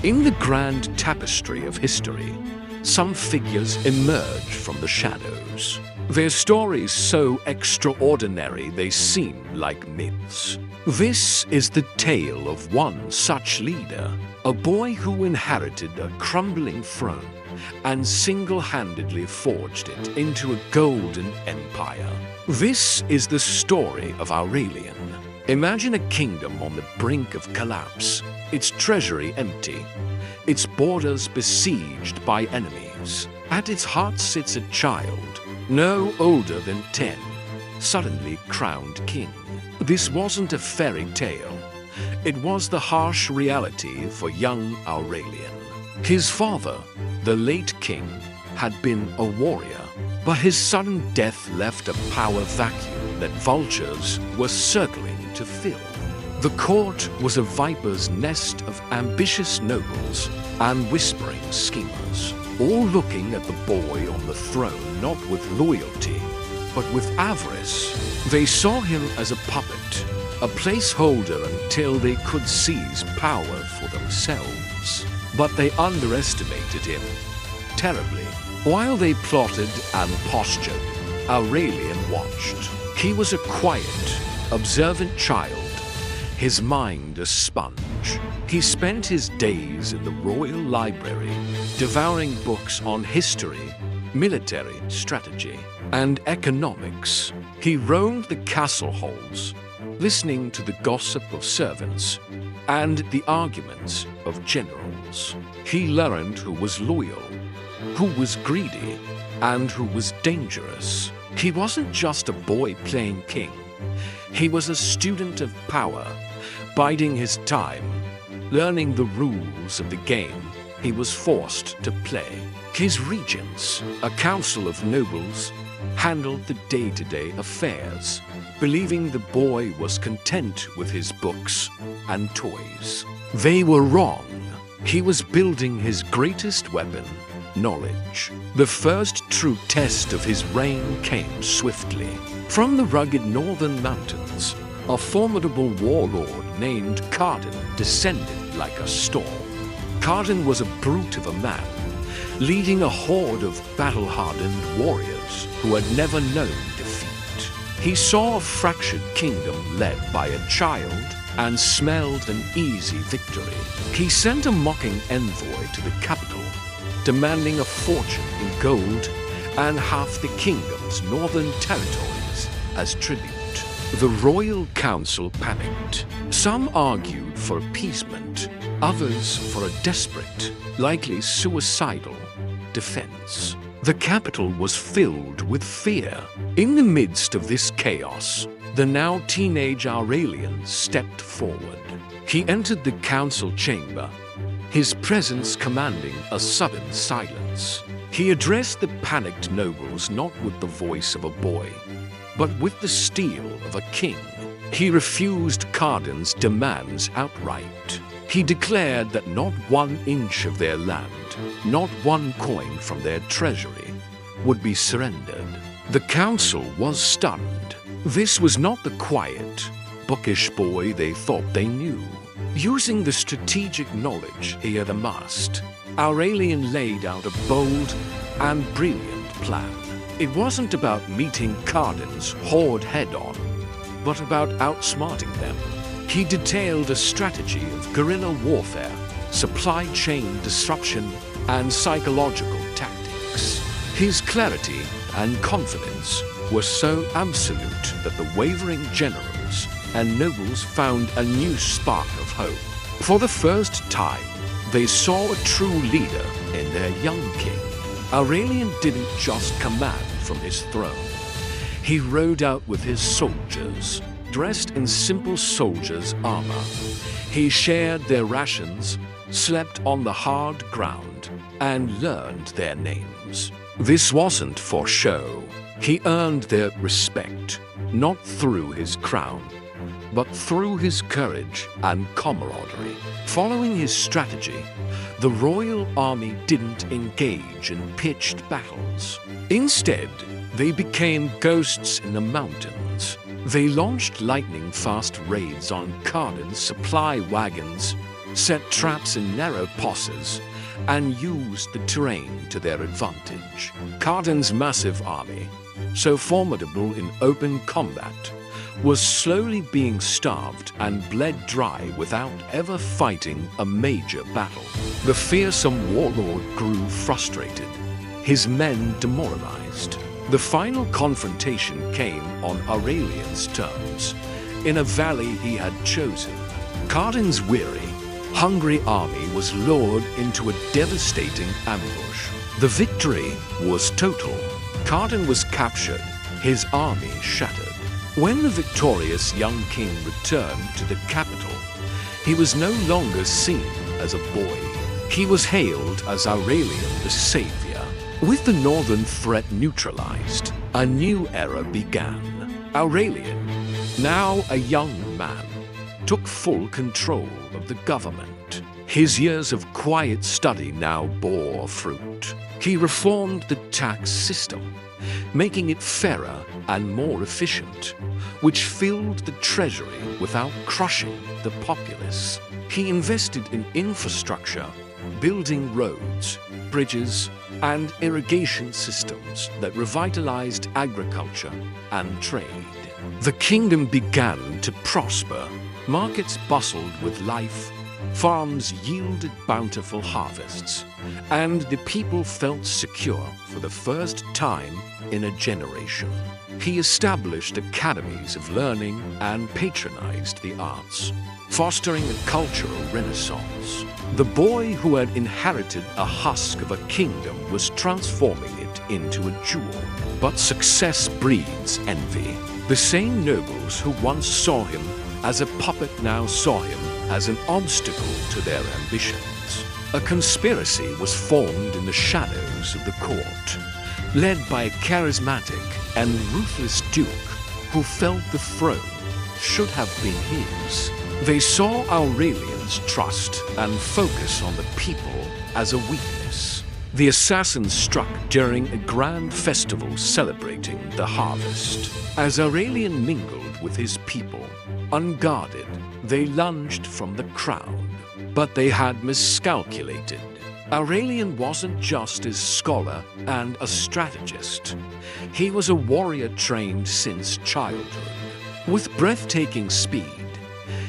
In the grand tapestry of history, some figures emerge from the shadows. Their stories so extraordinary they seem like myths. This is the tale of one such leader, a boy who inherited a crumbling throne and single-handedly forged it into a golden empire. This is the story of Aurelian. Imagine a kingdom on the brink of collapse, its treasury empty, its borders besieged by enemies. At its heart sits a child, no older than 10, suddenly crowned king. This wasn't a fairy tale. It was the harsh reality for young Aurelian. His father, the late king, had been a warrior, but his sudden death left a power vacuum that vultures were circling to fill. The court was a viper's nest of ambitious nobles and whispering schemers, all looking at the boy on the throne not with loyalty, but with avarice. They saw him as a puppet, a placeholder until they could seize power for themselves. But they underestimated him terribly. While they plotted and postured, Aurelian watched. He was a quiet, observant child, his mind a sponge. He spent his days in the royal library, devouring books on history, military strategy, and economics. He roamed the castle halls, listening to the gossip of servants and the arguments of generals. He learned who was loyal, who was greedy, and who was dangerous. He wasn't just a boy playing king. He was a student of power, biding his time, learning the rules of the game he was forced to play. His regents, a council of nobles, handled the day-to-day affairs, believing the boy was content with his books and toys. They were wrong. He was building his greatest weapon, knowledge. The first true test of his reign came swiftly. From the rugged northern mountains, a formidable warlord named Cardan descended like a storm. Cardan was a brute of a man, leading a horde of battle-hardened warriors who had never known defeat. He saw a fractured kingdom led by a child and smelled an easy victory. He sent a mocking envoy to the capital, demanding a fortune in gold and half the kingdom's northern territories as tribute. The royal council panicked. Some argued for appeasement, others for a desperate, likely suicidal, defense. The capital was filled with fear. In the midst of this chaos, the now teenage Aurelian stepped forward. He entered the council chamber, his presence commanding a sudden silence. He addressed the panicked nobles not with the voice of a boy, but with the steel of a king. He refused Cardan's demands outright. He declared that not 1 inch of their land, not 1 coin from their treasury, would be surrendered. The council was stunned. This was not the quiet, bookish boy they thought they knew. Using the strategic knowledge he had amassed, Aurelian laid out a bold and brilliant plan. It wasn't about meeting Cardan's horde head-on, but about outsmarting them. He detailed a strategy of guerrilla warfare, supply chain disruption, and psychological tactics. His clarity and confidence were so absolute that the wavering generals and nobles found a new spark of hope. For the first time, they saw a true leader in their young king. Aurelian didn't just command from his throne. He rode out with his soldiers, dressed in simple soldiers' armor. He shared their rations, slept on the hard ground, and learned their names. This wasn't for show. He earned their respect, not through his crown, but through his courage and camaraderie. Following his strategy, the royal army didn't engage in pitched battles. Instead, they became ghosts in the mountains. They launched lightning-fast raids on Cardan's supply wagons set traps in narrow passes, and used the terrain to their advantage. Cardan's massive army, so formidable in open combat, was slowly being starved and bled dry without ever fighting a major battle. The fearsome warlord grew frustrated, his men demoralized. The final confrontation came on Aurelian's terms, in a valley he had chosen. Cardan's weary, hungry army was lured into a devastating ambush. The victory was total. Cardan was captured, his army shattered. When the victorious young king returned to the capital, he was no longer seen as a boy. He was hailed as Aurelian the Savior. With the northern threat neutralized, a new era began. Aurelian, now a young man, took full control of the government. His years of quiet study now bore fruit. He reformed the tax system, making it fairer and more efficient, which filled the treasury without crushing the populace. He invested in infrastructure, building roads, bridges, and irrigation systems that revitalized agriculture and trade. The kingdom began to prosper. Markets bustled with life, farms yielded bountiful harvests, and the people felt secure for the first time in a generation. He established academies of learning and patronized the arts, fostering a cultural renaissance. The boy who had inherited a husk of a kingdom was transforming it into a jewel. But success breeds envy. The same nobles who once saw him as a puppet now saw him as an obstacle to their ambitions. A conspiracy was formed in the shadows of the court, led by a charismatic and ruthless duke who felt the throne should have been his. They saw Aurelian's trust and focus on the people as a weakness. The assassins struck during a grand festival celebrating the harvest. As Aurelian mingled with his people, unguarded, they lunged from the crowd. But they had miscalculated. Aurelian wasn't just a scholar and a strategist. He was a warrior trained since childhood. With breathtaking speed,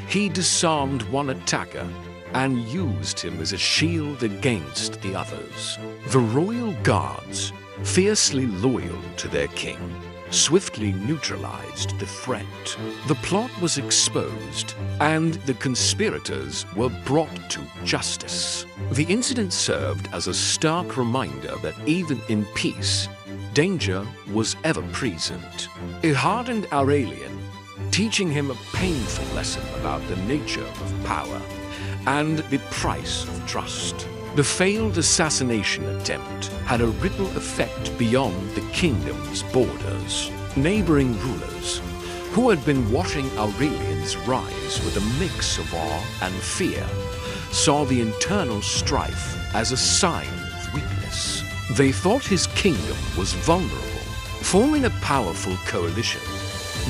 he disarmed one attacker and used him as a shield against the others. The royal guards, fiercely loyal to their king, swiftly neutralized the threat. The plot was exposed, and the conspirators were brought to justice. The incident served as a stark reminder that even in peace, danger was ever present. It hardened Aurelian, teaching him a painful lesson about the nature of power and the price of trust. The failed assassination attempt had a ripple effect beyond the kingdom's borders. Neighboring rulers, who had been watching Aurelian's rise with a mix of awe and fear, saw the internal strife as a sign of weakness. They thought his kingdom was vulnerable. Forming a powerful coalition,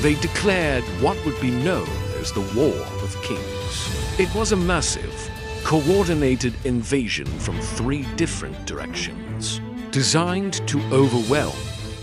they declared what would be known as the War of Kings. It was a massive, coordinated invasion from 3 different directions, designed to overwhelm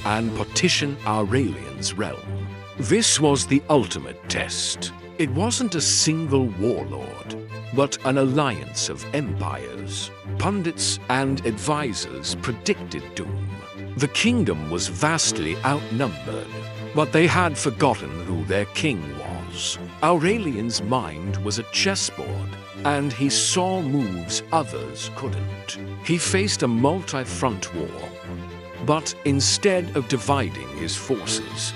and partition Aurelian's realm. This was the ultimate test. It wasn't a single warlord, but an alliance of empires. Pundits and advisors predicted doom. The kingdom was vastly outnumbered, but they had forgotten who their king was. Aurelian's mind was a chessboard, and he saw moves others couldn't. He faced a multi-front war, but instead of dividing his forces,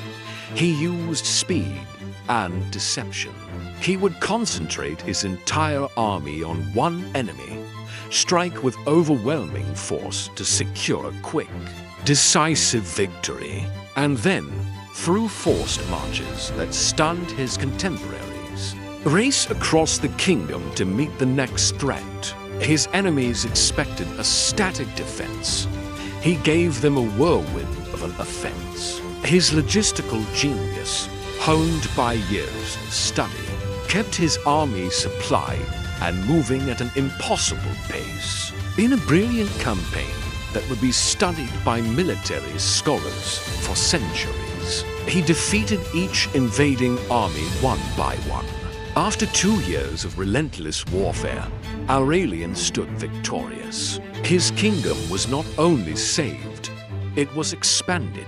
he used speed and deception. He would concentrate his entire army on one enemy, strike with overwhelming force to secure a quick, decisive victory, and then, through forced marches that stunned his contemporaries, race across the kingdom to meet the next threat. His enemies expected a static defense. He gave them a whirlwind of an offense. His logistical genius, honed by years of study, kept his army supplied and moving at an impossible pace. In a brilliant campaign that would be studied by military scholars for centuries, he defeated each invading army one by one. After 2 years of relentless warfare, Aurelian stood victorious. His kingdom was not only saved, it was expanded.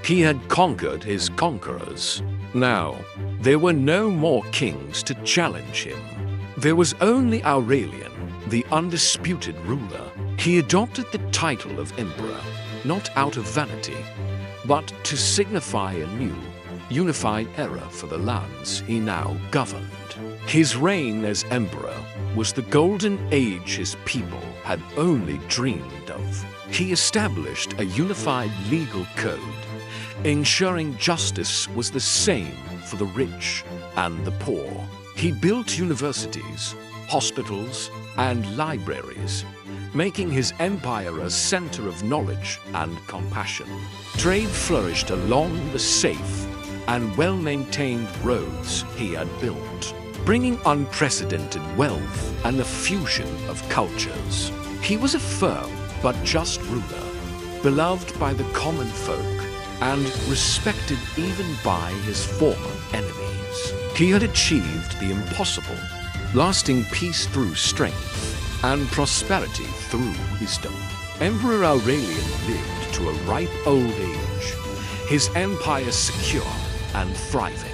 He had conquered his conquerors. Now, there were no more kings to challenge him. There was only Aurelian, the undisputed ruler. He adopted the title of emperor, not out of vanity, but to signify a new, unified era for the lands he now governed. His reign as emperor was the golden age his people had only dreamed of. He established a unified legal code, ensuring justice was the same for the rich and the poor. He built universities, hospitals, and libraries, making his empire a center of knowledge and compassion. Trade flourished along the safe and well-maintained roads he had built, bringing unprecedented wealth and a fusion of cultures. He was a firm but just ruler, beloved by the common folk and respected even by his former enemies. He had achieved the impossible, lasting peace through strength and prosperity through wisdom. Emperor Aurelian lived to a ripe old age, his empire secure and thriving.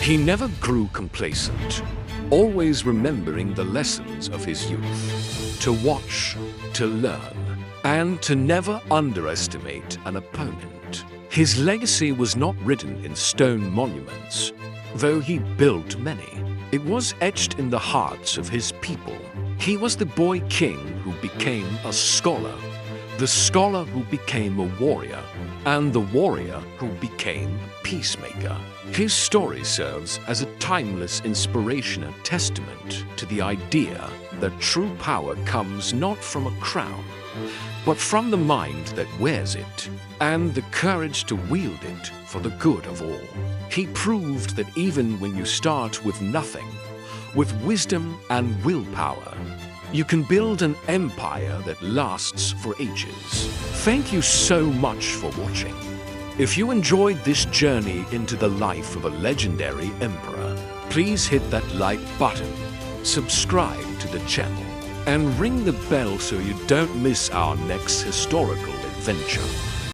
He never grew complacent, always remembering the lessons of his youth: to watch, to learn, and to never underestimate an opponent. His legacy was not written in stone monuments, though he built many. It was etched in the hearts of his people. He was the boy king who became a scholar, the scholar who became a warrior, and the warrior who became a peacemaker. His story serves as a timeless inspiration and testament to the idea that true power comes not from a crown, but from the mind that wears it, and the courage to wield it for the good of all. He proved that even when you start with nothing, with wisdom and willpower, you can build an empire that lasts for ages. Thank you so much for watching. If you enjoyed this journey into the life of a legendary emperor, please hit that like button, subscribe to the channel, and ring the bell so you don't miss our next historical adventure.